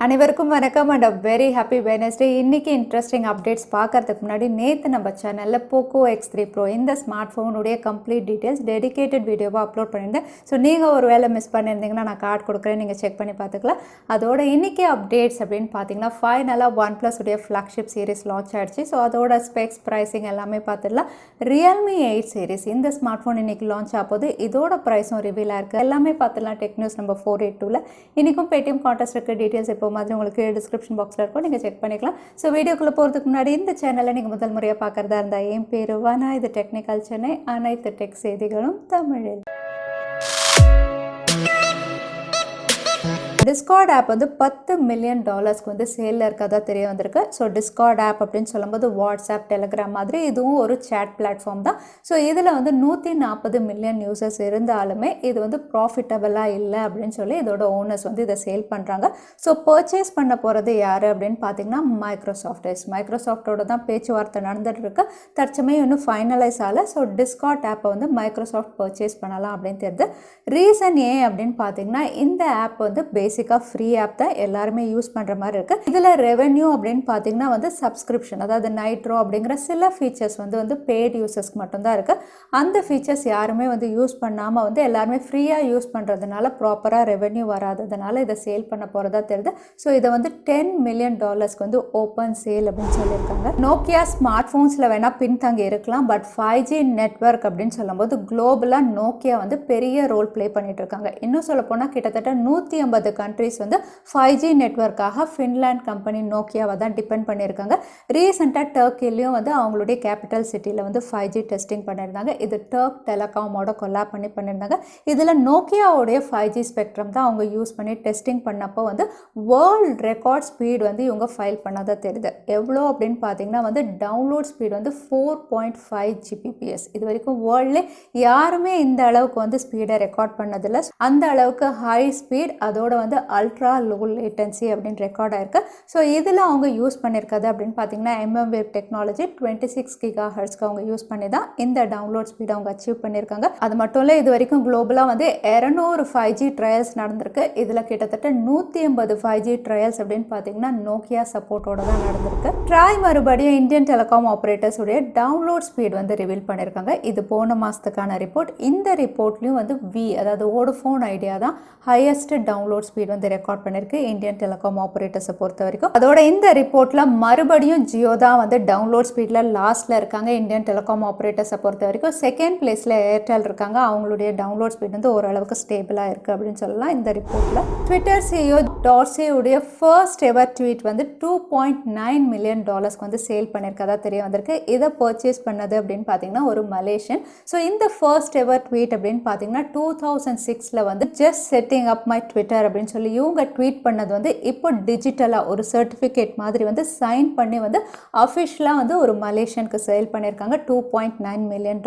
அனைவருக்கும் வணக்கம் and very happy Wednesday. இன்றைக்கி இன்ட்ரெஸ்டிங் அப்டேட்ஸ் பார்க்கறதுக்கு முன்னாடி நேற்று நம்ம சேனலில் போக்கோ X3 Pro இந்த ஸ்மார்ட் ஃபோனுடைய கம்ப்ளீட் டீட்டெயில்ஸ் டெடிகேட்டட் வீடியோவாக அப்லோட் பண்ணியிருந்தேன். ஸோ நீங்கள் ஒரு வேளை மிஸ் பண்ணியிருந்தீங்கன்னா நான் கார்டு கொடுக்குறேன், நீங்கள் செக் பண்ணி பார்த்துக்கலாம். அதோட இன்றைக்கி அப்டேட்ஸ் அப்படின்னு பார்த்தீங்கன்னா ஃபைனலாக OnePlus உடைய ஃப்ளாக்ஷிப் சீரிஸ் லான்ச் ஆகிடுச்சு. ஸோ அதோட ஸ்பெக்ஸ் ப்ரைஸிங் எல்லாமே பார்த்துடலாம். Realme 8 சீரிஸ் இந்த ஸ்மார்ட் ஃபோன் இன்றைக்கி லான்ச் ஆகுது. இதோட ப்ரைஸும் ரிவீலாக இருக்குது. எல்லாமே பார்த்துடலாம் டெக் நியூஸ் நம்பர் 482ல். இன்றைக்கும் பேடிஎம் கான்டெஸ்ட் இருக்க டீட்டெயில்ஸ் இப்போ மாதிரி உங்களுக்கு டிஸ்கிரிப்ஷன் பாக்ஸில் இருக்கும், நீங்கள் செக் பண்ணிக்கலாம். ஸோ வீடியோக்குள்ளே போகிறதுக்கு முன்னாடி இந்த சேனலில் நீங்கள் முதல் முறையாக பார்க்குறதா இருந்தால் என் பேர் வானா, இது டெக்னிக்கல் சென்னை, அனைத்து டெக் செய்திகளும் தமிழில். டிஸ்கார்ட் ஆப் வந்து $10 மில்லியன் வந்து சேலில் இருக்கதா தெரிய வந்திருக்கு. ஸோ டிஸ்கார்ட் ஆப் அப்படின்னு சொல்லும்போது வாட்ஸ்அப், டெலிகிராம் மாதிரி இதுவும் ஒரு சேட் பிளாட்ஃபார்ம் தான். ஸோ இதில் வந்து 140 மில்லியன் யூசர்ஸ் இருந்தாலுமே இது வந்து ப்ராஃபிட்டபிளாக இல்லை அப்படின்னு சொல்லி இதோட ஓனர்ஸ் வந்து இதை சேல் பண்ணுறாங்க. ஸோ பர்ச்சேஸ் பண்ண போகிறது யார் அப்படின்னு பார்த்தீங்கன்னா மைக்ரோசாஃப்டோட தான் பேச்சுவார்த்தை நடந்துட்டு இருக்கு. தற்சமயம் இன்னும் ஃபைனலைஸ் ஆகலை. ஸோ டிஸ்கார்ட் ஆப்பை வந்து மைக்ரோசாஃப்ட் பர்ச்சேஸ் பண்ணலாம் அப்படின்னு தெரியுது. ரீசன் ஏன் அப்படின்னு பார்த்தீங்கன்னா இந்த ஆப் வந்து பேசிக்காக ஃப்ரீ ஆப் தான், எல்லாருமே யூஸ் பண்ணுற மாதிரி இருக்குது. இதில் ரெவென்யூ அப்படின்னு பார்த்தீங்கன்னா வந்து சப்ஸ்கிரிப்ஷன், அதாவது நைட்ரோ அப்படிங்கிற சில ஃபீச்சர்ஸ் வந்து பெய்ட் யூசர்ஸ்க்கு மட்டும்தான் இருக்குது. அந்த ஃபீச்சர்ஸ் யாருமே வந்து யூஸ் பண்ணாமல் வந்து எல்லாருமே ஃப்ரீயாக யூஸ் பண்ணுறதுனால ப்ராப்பராக ரெவென்யூ வராததுனால இதை சேல் பண்ண போகிறதா தெரியுது. ஸோ இதை வந்து $10 மில்லியன் வந்து ஓப்பன் சேல் அப்படின்னு சொல்லியிருக்காங்க. நோக்கியா ஸ்மார்ட் ஃபோன்ஸில் வேணால் பின்தங்கி இருக்கலாம், பட் 5G நெட்வொர்க் அப்படின்னு சொல்லும்போது குளோபலாக நோக்கியா வந்து பெரிய ரோல் ப்ளே பண்ணிட்டு இருக்காங்க. இன்னும் சொல்ல போனால் கிட்டத்தட்ட 150 கண்ட்ரிஸ் வந்து 5G நெட்வொர்க்காக ஃபின்லாண்ட் கம்பெனி நோக்கியாவை தான் டிபெண்ட் பண்ணியிருக்காங்க. ரீசெண்டாக டர்க்கிலையும் வந்து அவங்களுடைய கேபிட்டல் சிட்டியில் வந்து 5G டெஸ்டிங் பண்ணியிருந்தாங்க. இது டர்க் டெலகாமோட கொலாப் பண்ணியிருந்தாங்க. இதில் நோக்கியாவோடைய 5G ஸ்பெக்ட்ரம் தான் அவங்க யூஸ் பண்ணி டெஸ்டிங் பண்ணப்போ வந்து வேர்ல்ட் ரெக்கார்ட் ஸ்பீட் வந்து இவங்க ஃபைல் பண்ணாதான் தெரியுது. எவ்வளோ அப்படின்னு பார்த்தீங்கன்னா வந்து டவுன்லோட் ஸ்பீட் வந்து 4.5 Gbps. இது வரைக்கும் வேர்ல்ட்லே யாருமே இந்த அளவுக்கு வந்து ஸ்பீடை ரெக்கார்ட் பண்ணதில்லை. அந்த அளவுக்கு ஹை ஸ்பீட், அதோட வந்து அல்ட்ரா லோ லேட்டன்சி அப்படின்னு ரெக்கார்ட் ஆயிருக்கு. ஸோ இதில் அவங்க யூஸ் பண்ணியிருக்கிறது அப்படின்னு பார்த்தீங்கன்னா mmWave டெக்னாலஜி 26 GHz அவங்க யூஸ் பண்ணி தான் இந்த டவுன்லோட் ஸ்பீட் அவங்க அச்சீவ் பண்ணியிருக்காங்க. அது மட்டும் இல்லை, இது வரைக்கும் குளோபலாக வந்து 200 5G ட்ரையல்ஸ் நடந்திருக்கு. இதில் கிட்டத்தட்ட 180 5G ட்ரையல்ஸ் அப்படின்னு பார்த்தீங்கன்னா நோக்கியா சப்போர்ட்டோட தான் நடந்திருக்கு. ட்ராய் மறுபடியும் இந்தியன் டெலிகாம் ஆப்ரேட்டர்ஸ் உடைய டவுன்லோட் ஸ்பீட் வந்து ரிவீல் பண்ணியிருக்காங்க. இது போன மாதத்துக்கான ரிப்போர்ட். இந்த ரிப்போர்ட்லையும் வந்து அதாவது வோடஃபோன் ஐடியா தான் ஹையஸ்ட் டவுன்லோட் ஸ்பீட் வந்து ரெக்கார்ட் பண்ணிருக்கு இந்தியன் டெலிகாம் ஆப்ரேட்டர்ஸை பொறுத்த வரைக்கும். அதோட இந்த ரிப்போர்ட்ல மறுபடியும் ஜியோ தான் வந்து டவுன்லோட் ஸ்பீட்ல லாஸ்ட்ல இருக்காங்க. இந்தியன் டெலிகாம் ஆப்ரேட்டர்ஸை பொறுத்த வரைக்கும் செகண்ட் பிளேஸ்ல ஏர்டெல் இருக்காங்க. அவங்களுடைய டவுன்லோட் ஸ்பீட் வந்து ஓரளவுக்கு ஸ்டேபிளா இருக்கு அப்படின்னு சொல்லலாம். இந்த ரிப்போர்ட்ல ட்விட்டர் CEO டார்சி உடைய ஃபர்ஸ்ட் எவர் ட்வீட் வந்து $2.9 மில்லியன் வந்து சேல் பண்ணியிருக்கதா தெரிய வந்திருக்கு. இதை பர்ச்சேஸ் பண்ணது அப்படின்னு பார்த்தீங்கன்னா ஒரு மலேசியன். ஸோ இந்த ஃபர்ஸ்ட் எவர் ட்வீட் அப்படின்னு பார்த்தீங்கன்னா 2006ல் வந்து just setting up my Twitter அப்படின்னு சொல்லி இவங்க ட்வீட் பண்ணது வந்து இப்போ டிஜிட்டலாக ஒரு சர்டிஃபிகேட் மாதிரி வந்து சைன் பண்ணி வந்து அஃபிஷியலாக வந்து ஒரு மலேசியனுக்கு சேல் பண்ணியிருக்காங்க $2.9 மில்லியன்.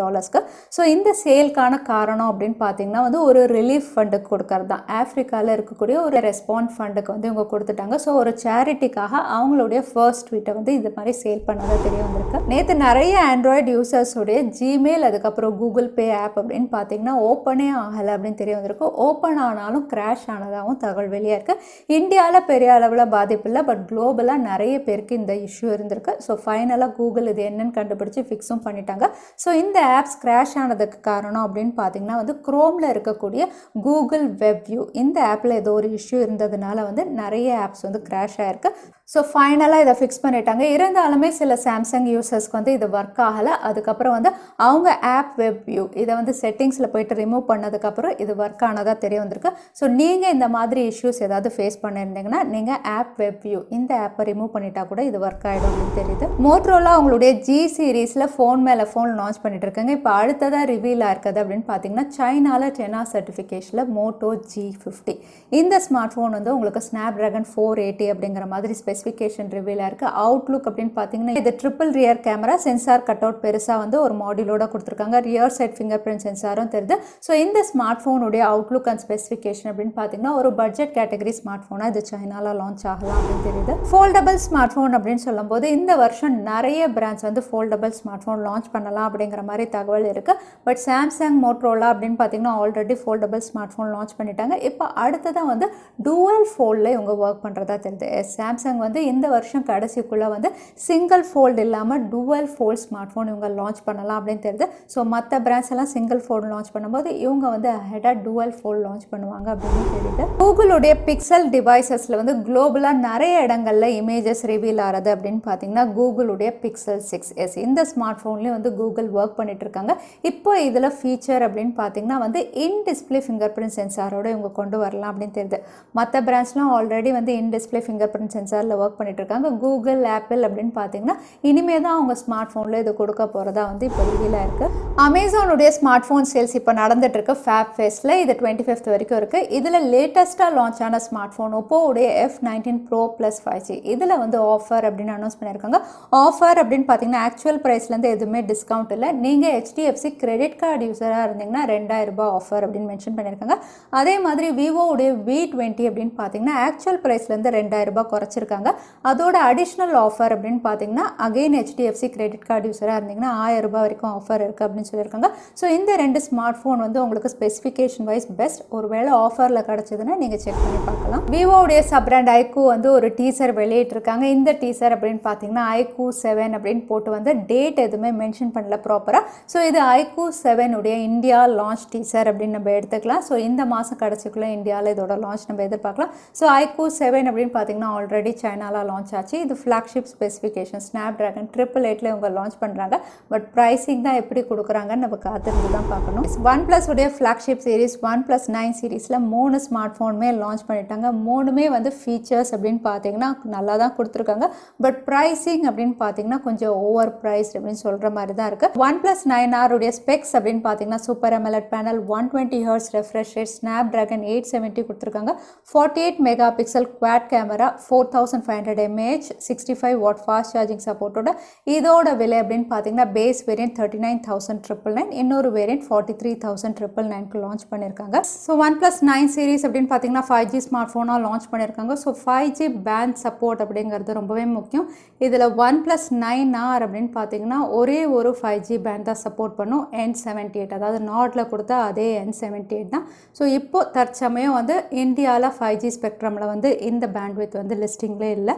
ஸோ இந்த சேல்க்கான காரணம் அப்படின்னு பார்த்தீங்கன்னா வந்து ஒரு ரிலீஃப் ஃபண்டுக்கு கொடுக்கறது தான். ஆஃப்ரிக்காவில் இருக்கக்கூடிய ஒரு ரெஸ்பான்ஸ் ஃபண்டுக்கு வந்து இவங்க கொடுத்துட்டாங்க. ஸோ ஒரு சேரிட்டிக்காக அவங்களுடைய ஃபர்ஸ்ட் ட்வீட்டை வந்து இது மாதிரி சேல் பண்ணதாக தெரிய வந்திருக்கு. நேற்று நிறைய ஆண்ட்ராய்டு யூசர்ஸுடைய ஜிமெயில், அதுக்கப்புறம் கூகுள் பே ஆப் அப்படின்னு பார்த்தீங்கன்னா ஓப்பனே ஆகலை அப்படின்னு தெரிய வந்திருக்கு. ஓப்பன் ஆனாலும் கிராஷ் ஆனதாகவும் தகவல் வெளியாக இருக்குது. இந்தியாவில் பெரிய அளவில் பாதிப்பு இல்லை, பட் குளோபலாக நிறைய பேருக்கு இந்த இஷ்யூ இருந்திருக்கு. ஸோ ஃபைனலாக கூகுள் இது என்னன்னு கண்டுபிடிச்சி ஃபிக்ஸும் பண்ணிட்டாங்க. ஸோ இந்த ஆப்ஸ் கிராஷ் ஆனதுக்கு காரணம் அப்படின்னு பார்த்தீங்கன்னா வந்து குரோமில் இருக்கக்கூடிய கூகுள் வெப் வியூ இந்த ஆப்பில் ஏதோ ஒரு இஷ்யூ இருந்ததுனால வந்து நிறைய ஆப்ஸ் வந்து கிராஷ் ஆகிருக்கு. ஸோ ஃபைனலாக இதை ஃபிக்ஸ் பண்ணிட்டாங்க. இருந்தாலுமே சில சாம்சங் யூசர்ஸ்க்கு வந்து இது ஒர்க் ஆகலை. அதுக்கப்புறம் வந்து அவங்க ஆப் வெப் வியூ இதை வந்து செட்டிங்ஸில் போயிட்டு ரிமூவ் பண்ணதுக்கப்புறம் இது ஒர்க் ஆனதாக தெரிய வந்திருக்கு. ஸோ நீங்கள் இந்த மாதிரி இஷ்யூஸ் ஏதாவது ஃபேஸ் பண்ணியிருந்தீங்கன்னா நீங்கள் ஆப் வெப் வியூ இந்த ஆப்பை ரிமூவ் பண்ணிட்டா கூட இது ஒர்க் ஆகிடும் அப்படின்னு தெரியுது. மோட்டோரோலா அவங்களுடைய G சீரீஸில் ஃபோன் மேலே ஃபோன் லான்ச் பண்ணிட்டு இருக்காங்க. இப்போ அடுத்ததாக ரிவீல் ஆயிருக்குது அப்படின்னு பார்த்தீங்கன்னா சைனாவில் 10 சர்டிஃபிகேஷனில் Moto G50 இந்த ஸ்மார்ட் ஃபோன் வந்து உங்களுக்கு Snapdragon 480 அப்படிங்கிற மாதிரி ஸ்பெசிஃபிகேஷன் ரிவீல் ஆயிருக்கு. அவுட்லுக் அப்படின்னு பார்த்தீங்கன்னா இது triple rear camera, sensor cut out பெருசாக வந்து ஒரு மாடியூலோட கொடுத்துருக்காங்க. ரியர் சைட் ஃபிங்கர் பிரிண்ட் சென்சாரும் தெரியுது. ஸோ இந்த ஸ்மார்ட் ஃபோனுடைய அவுட்லுக் அண்ட் ஸ்பெசிஃபிகேஷன் அப்படின்னு பார்த்தீங்கன்னா ஒரு பட்ஜெட் கேட்டகரி ஸ்மார்ட் ஃபோனாக இது சைனாவில் லான்ச் ஆகலாம் அப்படின்னு தெரியுது. ஃபோல்டபிள் ஸ்மார்ட் ஃபோன் அப்படின்னு சொல்லும்போது இந்த வருஷம் நிறைய பிராண்ட்ஸ் வந்து ஃபோல்டபிள் ஸ்மார்ட் ஃபோன் லான்ச் பண்ணலாம் அப்படிங்கிற மாதிரி தகவல் இருக்குது. பட் சாம்சங் மோட்டோரோலா அப்படின்னு பார்த்தீங்கன்னா already foldable smart phone launch பண்ணிட்டாங்க. இப்போ அடுத்ததான் வந்து டூவல் ஃபோல்டில் இவங்க ஒர்க் பண்ணுறதா தெரியுது. சாம்சங் வந்து இந்த வருஷம் கடைசிக்குள்ளே வந்து சிங்கிள் ஃபோல்டு இல்லாமல் டூவல் ஃபோல்ட் ஸ்மார்ட் ஃபோன் இவங்க லான்ச் பண்ணலாம் அப்படின்னு தெரியுது. ஸோ மற்ற பிராண்ட்ஸ் எல்லாம் சிங்கிள் ஃபோல்டு லான்ச் பண்ணும்போது இவங்க வந்து ஹெடாக டூவல் ஃபோல்டு லான்ச் பண்ணுவாங்க அப்படின்னு தெரியுது. கூகுளுடைய பிக்சல் டிவைசஸில் வந்து குளோபலாக நிறைய இடங்களில் இமேஜஸ் ரிவீல் ஆகிறது அப்படின்னு பார்த்தீங்கன்னா கூகுளுடைய பிக்சல் 6s இந்த ஸ்மார்ட் ஃபோன்லேயும் வந்து கூகுள் ஒர்க் பண்ணிட்டு இருக்காங்க. இப்போ இதில் ஃபீச்சர் அப்படின்னு பார்த்தீங்கன்னா வந்து இன் டிஸ்பிளே ஃபிங்கர் பிரிண்ட் சென்சாரோட இவங்க கொண்டு வரலாம் அப்படின்னு தெரியுது. மற்ற பிராண்ட்ஸ்லாம் ஆல்ரெடி வந்து இன் டிஸ்பிளே ஃபிங்கர் பிரிண்ட் சென்சாரில் ஒர்க் பண்ணிட்டு இருக்காங்க. கூகுள், ஆப்பிள் அப்படின்னு பார்த்தீங்கன்னா இனிமேல் தான் அவங்க ஸ்மார்ட் ஃபோனில் இது கொடுக்க போகிறதா வந்து இப்போ ரிவீலாக இருக்குது. அமேசானுடைய ஸ்மார்ட் ஃபோன் சேல்ஸ் இப்போ நடந்துட்டு இருக்கு ஃபேப் ஃபேஸில். இது 25th வரைக்கும் இருக்குது. இதில் லேட்டஸ்ட்டாக லான்ச் ஆன ஸ்மார்ட் ஃபோன் ஒப்போவுடைய F19 Pro Plus 5G இதில் வந்து ஆஃபர் அப்படின்னு அனௌன்ஸ் பண்ணியிருக்காங்க. ஆஃபர் அப்படின்னு பார்த்தீங்கன்னா ஆக்சுவல் ப்ரைஸ்லேருந்து எதுவுமே டிஸ்கவுண்ட் இல்லை. நீங்கள் HDFC கிரெடிட் கார்டு யூஸராக இருந்தீங்கன்னா 2000 ரூபாய் ஆஃபர் அப்படின்னு மென்ஷன் பண்ணியிருக்காங்க. அதே மாதிரி விவோவுடைய V20 அப்படின்னு பார்த்தீங்கன்னா ஆக்சுவல் ப்ரைஸ்லேருந்து 2000 ரூபாய் குறைச்சிருக்காங்க. அதோட அடிஷ்னல் ஆஃபர் அப்படின்னு பார்த்தீங்கன்னா அகெயின் HDFC கிரெடிட் கார்டு யூஸராக இருந்தீங்கன்னா 1000 ரூபாய் வரைக்கும் ஆஃபர் இருக்குது அப்படின்னு சொல்லியிருக்காங்க. ஸோ இந்த ரெண்டு ஸ்மார்ட் ஃபோன் வந்து உங்களுக்கு ஸ்பெசிஃபிகேஷன் வைஸ் பெஸ்ட். ஒருவேளை ஆஃபரில் கிடச்சதுன்னா நீங்கள் செக் பண்ணி பார்க்கலாம். விவோவுடைய சப் பிராண்ட் iQoo வந்து ஒரு டீசர் வெளியிட்டிருக்காங்க. இந்த டீசர் அப்படின்னு பார்த்தீங்கன்னா iQoo 7 அப்படின்னு போட்டு வந்து டேட் எதுவுமே மென்ஷன் பண்ணல ப்ராப்பராக. ஸோ இது iQoo 7 உடைய இந்தியா லான்ச் டீசர் அப்படின்னு நம்ம எடுத்துக்கலாம். ஸோ இந்த மாதம் கடைசிக்குள்ளே இந்தியாவில் இதோட லான்ச் நம்ம எதிர்பார்க்கலாம். ஸோ iQoo 7 அப்படின்னு பார்த்தீங்கன்னா ஆல்ரெடி சைனாவில் லான்ச் ஆச்சு. இது ஃப்ளாக்ஷிப் ஸ்பெசிஃபிகேஷன் Snapdragon 888 இவங்க லான்ச் பண்ணுறாங்க. பட் ப்ரைஸிங் தான் எப்படி கொடுக்குறாங்கன்னு நம்ம காத்திருந்து தான் பார்க்கணும். OnePlus உடைய ஃப்ளாக்ஷிப் சீரிஸ் OnePlus 9 சீரீஸில் 3 ஸ்மார்ட் ஃபோனுமே லான்ச் பண்ணிட்டாங்க. 3மே வந்து ஃபீச்சர்ஸ் அப்படின்னு பார்த்தீங்கன்னா நல்லா தான் கொடுத்துருக்காங்க. பட் ப்ரைஸிங் அப்படின்னு பார்த்தீங்கன்னா கொஞ்சம் ஓவர் ப்ரைஸ் அப்படின்னு சொல்கிற மாதிரி தான் இருக்குது. OnePlus 9R உடைய ஸ்பெக்ஸ் அப்படின்னு பார்த்தீங்கன்னா super AMOLED panel, 120 Hz refresh rate, Snapdragon 870 கொடுத்துருக்காங்க. 48 mega pixel quad camera, 4500 mAh, 65 watt fast charging சப்போர்ட்டோட இதோட விலை அப்படின்னு பார்த்தீங்கன்னா பேஸ் வேரியன்ட் 39,999, இன்னொரு வேரியன்ட் 43,999 லான்ச் பண்ணியிருக்காங்க. ஸோ OnePlus 9 சீரிஸ் அப்படின்னு பார்த்தீங்கன்னா 5G ஸ்மார்ட் ஃபோனாக லான்ச் பண்ணியிருக்காங்க. ஸோ 5G பேண்ட் சப்போர்ட் அப்படிங்கிறது ரொம்பவே முக்கியம். இதில் OnePlus 9R அப்படின்னு பார்த்தீங்கன்னா ஒரே ஒரு 5G பேண்ட் தான் சப்போர்ட் பண்ணும், N78. அதாவது நாட்டில் கொடுத்தா அதே N78 தான். ஸோ இப்போ தற்சமயம் வந்து இந்தியாவில் 5G ஸ்பெக்ட்ரமில் வந்து இந்த பேண்ட்வித் வந்து லிஸ்டிங்லேயே இல்லை.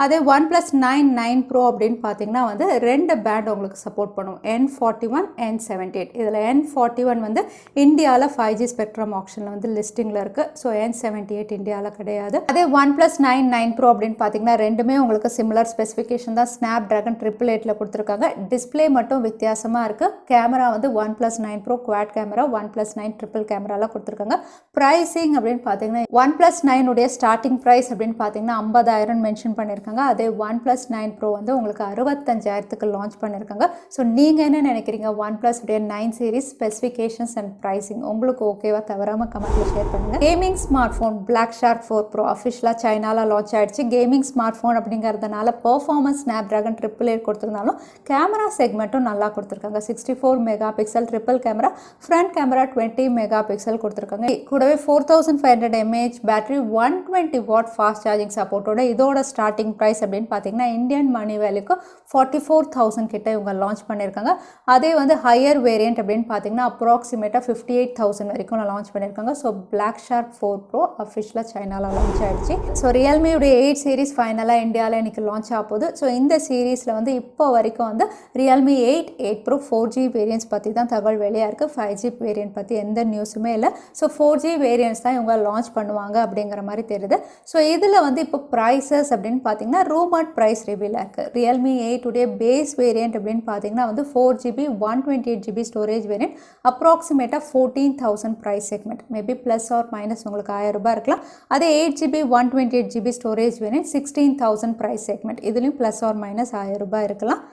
அதே OnePlus 9 Pro அப்படின்னு பார்த்தீங்கன்னா வந்து 2 பேண்ட் உங்களுக்கு சப்போர்ட் பண்ணும், N41, N78. இதில் N41 வந்து இந்தியாவில் 5G ஸ்பெக்ட்ரம் ஆப்ஷனில் வந்து லிஸ்டிங்கில் இருக்குது. ஸோ N78 இந்தியாவில் கிடையாது. அதே OnePlus 9 Pro அப்படின்னு பார்த்தீங்கன்னா ரெண்டுமே உங்களுக்கு சிமிலர் ஸ்பெசிஃபிகேஷன் தான், Snapdragon 888 கொடுத்துருக்காங்க. டிஸ்பிளே மட்டும் வித்தியாசமாக இருக்குது. கேமரா வந்து OnePlus 9 Pro quad camera, OnePlus 9 triple கேமராலாம் கொடுத்துருக்காங்க. ப்ரைஸிங் அப்படின்னு பார்த்தீங்கன்னா OnePlus 9 உடைய ஸ்டார்டிங் ப்ரைஸ் அப்படின்னு பார்த்தீங்கன்னா 50,000 மென்ஷன் பண்ணியிருக்காங்க. அதே OnePlus 9 Pro வந்து உங்களுக்கு 65,000க்கு லான்ச் பண்ணியிருக்காங்க. ஸோ நீங்கள் என்ன நினைக்கிறீங்க? OnePlus உடைய 9 சீரிஸ் ஸ்பெசிஃபிகேஷன்ஸ் அண்ட் ப்ரைஸிங் உங்களுக்கு ஓகேவா? தவறாமல் கமெண்ட்டில் ஷேர் பண்ணுங்கள். Gaming smart phone Black Shark 4 Pro அஃபிஷியலாக சைனாவில் லான்ச் ஆகிடுச்சு. கேமிங் ஸ்மார்ட் ஃபோன் அப்படிங்கிறதுனால பெர்ஃபார்மன்ஸ் Snapdragon 888 கொடுத்துருந்தாலும் கேமரா செக்மெண்ட்டும் நல்லா கொடுத்துருக்காங்க. 64 mega pixel triple camera, front camera 20 mega pixel கொடுத்துருக்காங்க. கூடவே 4500 mAh battery, 120 watt fast charging சப்போர்ட்டோட இதோட ஸ்டார்டிங் ப்ரைஸ் அப்படின்னு பார்த்தீங்கன்னா இந்தியன் மணி வேல்யூக்கு 44,000 கிட்ட இவங்க லான்ச் பண்ணியிருக்காங்க. அதே வந்து ஹையர் வேரியன்ட் அப்படின்னு பார்த்தீங்கன்னா அப்ராக்சிமேட்டாக 58,000 வரைக்கும் லான்ச் பண்ணியிருக்காங்க. ஸோ Black Shark 4 Pro அஃபிஷியலாக சைனாவில் லான்ச் ஆகிடுச்சு. ஸோ Realme உடைய 8 சீரிஸ் ஃபைனலாக இந்தியாவில் இன்றைக்கி லான்ச் ஆக போகுது. ஸோ இந்த சீரீஸில் வந்து இப்போ வரைக்கும் வந்து Realme 8 Pro 4G வேரியன்ட்ஸ் பற்றி தான் தகவல் வெளியாக இருக்குது. 5G வேரியன்ட் பற்றி எந்த நியூஸுமே இல்லை. ஸோ 4G வேரியன்ட்ஸ் தான் இவங்க லான்ச் பண்ணுவாங்க அப்படிங்கிற மாதிரி தெரியுது. ஸோ இதில் வந்து இப்போ ப்ரைஸஸ் அப்படின்னு பார்த்தீங்கன்னா ரூமர்ட் ப்ரைஸ் ரிவீல் இருக்குது. Realme 8 உடைய பேஸ் வேரியன்ட் அப்படின்னு பார்த்தீங்கன்னா வந்து 4GB 128GB ஸ்டோரேஜ் வேரியன்ட், அப்ராக்சிமேட்டாக 14,000 price segment, maybe plus or minus உங்களுக்கு 1000 ரூபாய் இருக்கலாம். அதே 8GB 128GB storage variant 16,000 price segment, இதுலேயும் ப்ளஸ் ஆர் மைனஸ் 1000 ரூபாய் இருக்கலாம்.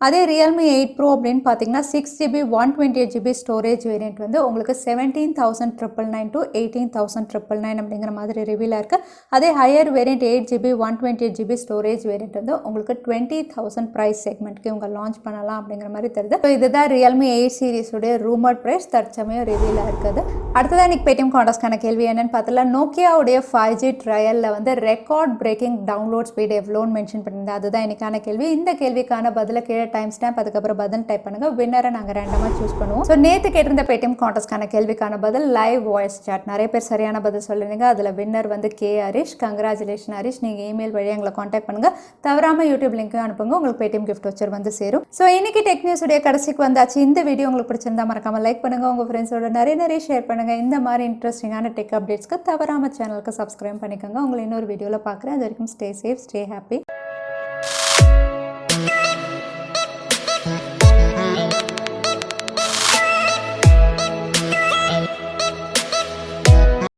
அதே Realme 8 Pro அப்படின்னு பார்த்தீங்கன்னா 6GB 128GB ஸ்டோரேஜ் வேரியன்ட் வந்து உங்களுக்கு 17,999 to 18,999 அப்படிங்கிற மாதிரி ரிவீலாக இருக்குது. அதே higher variant 8GB 128GB storage variant வந்து உங்களுக்கு 20,000 ப்ரைஸ் செக்மெண்ட்க்கு இவங்க லான்ச் பண்ணலாம் அப்படிங்கிற மாதிரி தெரியுது. ஸோ இதுதான் Realme 8 சீரிஸுடைய ரூமர்ட் ப்ரைஸ் தற்சமயம் ரிவீலாக இருக்குது. அடுத்ததான் இன்னைக்கு பேடிஎம் காண்டஸ்ட்கான கேள்வி என்னன்னு பார்த்தல, நோக்கியாவுடைய 5G ட்ரையலில் வந்து ரெக்கார்ட் பிரேக்கிங் டவுன்லோட் ஸ்பீட் எவ்வளோன்னு மென்ஷன் பண்ணியிருந்தேன். அதுதான் இன்னைக்கான கேள்வி. இந்த கேள்விக்கான பதில கீழே டைம் ஸ்டாம்ப் அதுக்கப்புறம் பதில் டைப் பண்ணுங்க. வின்னரை நாங்கள் ரேண்டமாக சூஸ் பண்ணுவோம். ஸோ நேற்று கேட்டிருந்த பேடிஎம் காண்டஸ்ட்கான கேள்விக்கான பதில் லைவ் வாய்ஸ் சாட். நிறைய பேர் சரியான பதில் சொல்லுறீங்க. அதில் வின்னர் வந்து கே ஹரிஷ். கங்க்ராச்சுலேஷன் ஹரிஷ். நீங்கள் இமெயில் வழியாக எங்களை காண்டாக்ட் பண்ணுங்க. தவறாமல் யூடியூப் லிங்க்கும் அனுப்புங்க. உங்களுக்கு பேடிஎம் கிஃப்ட் வச்சர் வந்து சேரும். ஸோ இன்னைக்கு டெக் நியூஸ் உடைய கடைசிக்கு வந்தாச்சு. இந்த வீடியோ உங்களுக்கு பிடிச்சிருந்தா மறக்காம லைக் பண்ணுங்க. உங்கள் ஃப்ரெண்ட்ஸோட நிறைய ஷேர் பண்ணுங்க. இந்த மாதிரி இன்ட்ரெஸ்டிங்கான டெக் அப்டேட்ஸ்க்கு தவறாம சேனலுக்கு சப்ஸ்கிரைப் பண்ணிக்கோங்க. உங்களை இன்னொரு வீடியோவில் பார்க்குறேன். அது வரைக்கும் ஸ்டே சேஃப், ஸ்டே ஹாப்பி.